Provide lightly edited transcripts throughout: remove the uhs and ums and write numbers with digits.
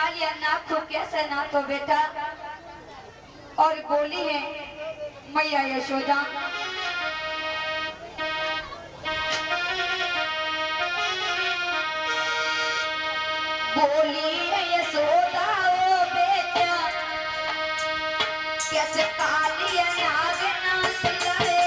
लिया नाथ तो कैसे नाथ हो बेटा। और बोली है मैया यशोदा, बोली है यशोदा ओ बेटा कैसे कालिया नाग नाच लाए।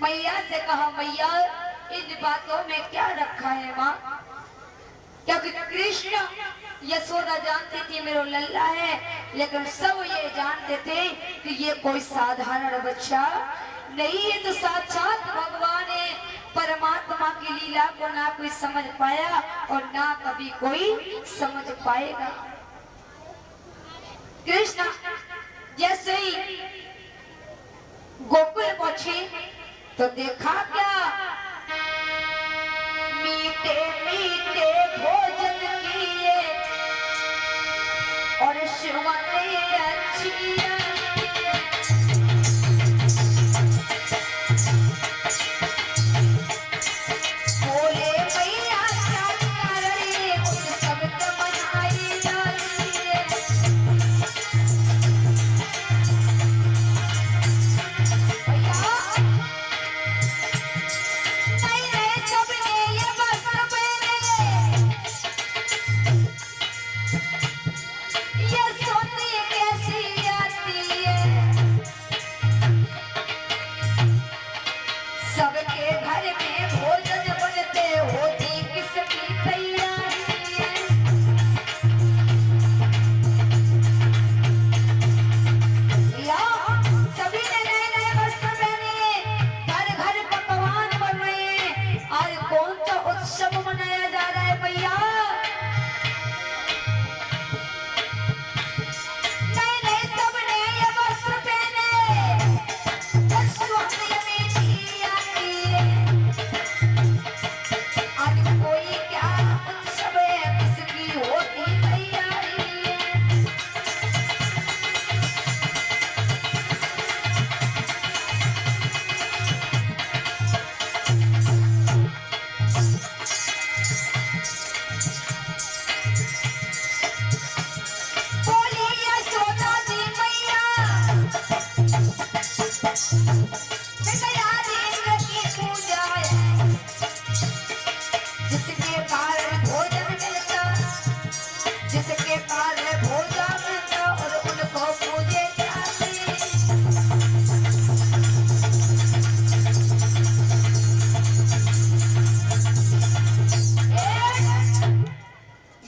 मैया से कहा मैया इन बातों में क्या रखा है माँ, क्योंकि कृष्ण यशोदा जानती थी मेरा लल्ला है, लेकिन सब ये जानते थे कि ये कोई साधारण बच्चा नहीं है, तो साक्षात भगवान है। परमात्मा की लीला को ना कोई समझ पाया और ना कभी कोई समझ पाएगा। कृष्ण जैसे ही गोकुल पहुंचे तो देखा क्या, मीठे मीठे भोजन किए और सुवने अच्छी बोले मैया क्या कर रही उस सब मनाई जाती है। सबके घर में भोजन बनते होती किसकी तैयारी है। या सभी ने नए नए वस्त्र पहने, घर घर पकवान बन रहे हैं। आज कौन सा उत्सव मनाया जा रहा है भैया? नए नए सबने ये वस्त्र पहने,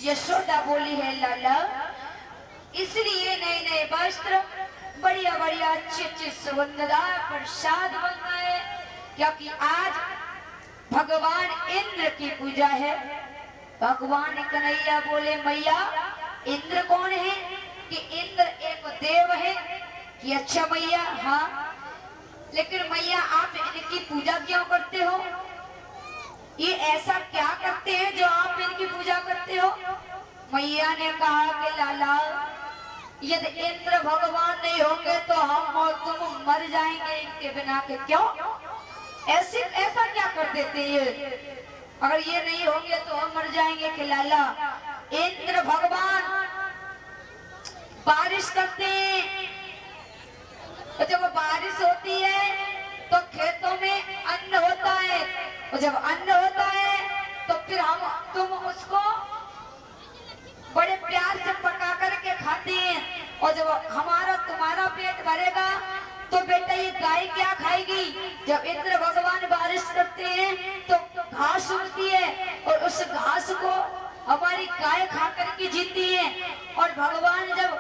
यशोदा बोली है लाला, इसलिए नए नए वस्त्र बढ़िया बढ़िया अच्छे अच्छे सुगंधदार प्रसाद बन रहे हैं, क्योंकि आज भगवान इंद्र की पूजा है। भगवान कन्हैया बोले मैया इंद्र कौन है? कि इंद्र एक देव है। कि अच्छा मैया, हाँ, लेकिन मैया आप इनकी पूजा क्यों करते हो? ये ऐसा क्या करते हैं जो आप इनकी पूजा करते हो? मैया ने कहा कि लाला, यदि इंद्र भगवान नहीं होंगे तो हम और तुम मर जाएंगे इनके बिना के। क्यों ऐसा क्या कर देते ये? अगर ये नहीं होंगे तो हम मर जाएंगे। कि लाला, इंद्र भगवान बारिश करते हैं, और जब बारिश होती है तो खेतों में अन्न होता है, और जब अन्न होता है तो फिर तुम उसको बड़े प्यार से पका करके खाते हैं। और जब हमारा तुम्हारा पेट भरेगा तो बेटा ये गाय क्या खाएगी? जब इंद्र भगवान बारिश करते हैं तो घास उगती है, और उस घास को हमारी गाय खा करके जीती है। और भगवान जब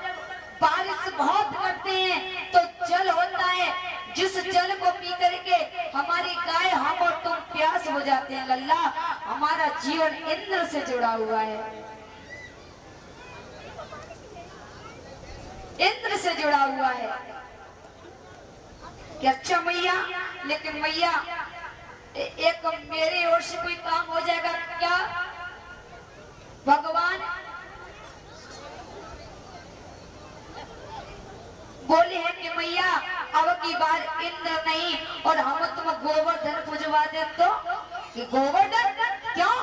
बारिश बहुत करते हैं तो जल होता है, जिस जल को पी करके हमारी गाय, हम और तुम प्यास हो जाते हैं। लल्ला, हमारा जीवन इंद्र से जुड़ा हुआ है, इंद्र से जुड़ा हुआ है। कि अच्छा मैया, लेकिन मैया एक मेरे ओर से कोई काम हो जाएगा क्या? भगवान बोले हैं कि मैया अब की बार इंद्र नहीं और हम तुम गोवर्धन पूजवा दे तो। कि गोवर्धन क्यों?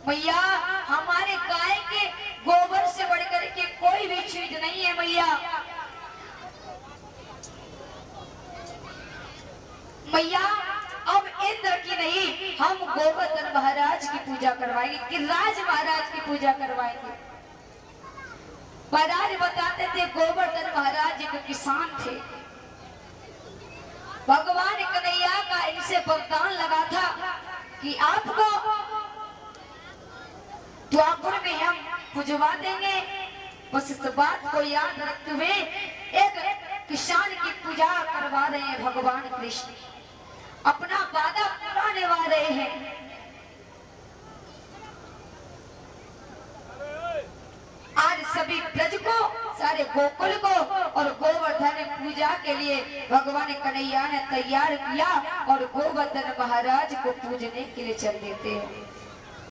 मैया हमारे गाय के गोबर से बढ़कर के कोई भी चीज नहीं है मैया। मैया अब इंद्र की नहीं, हम गोवर्धन महाराज की पूजा करवाएंगे, गिरिराज महाराज की पूजा करवाएंगे। महाराज बताते थे गोवर्धन महाराज एक किसान थे। भगवान कन्हैया का इनसे वरदान लगा था कि आपको द्वापर में हम पूजवा देंगे। बस इस बात को याद रखते हुए एक किसान की पूजा करवा रहे हैं भगवान कृष्ण, अपना वादा पूरा निभा रहे हैं। आज सभी ब्रज को, सारे गोकुल को और गोवर्धन पूजा के लिए भगवान कन्हैया ने तैयार किया और गोवर्धन महाराज को पूजने के लिए चल देते हैं।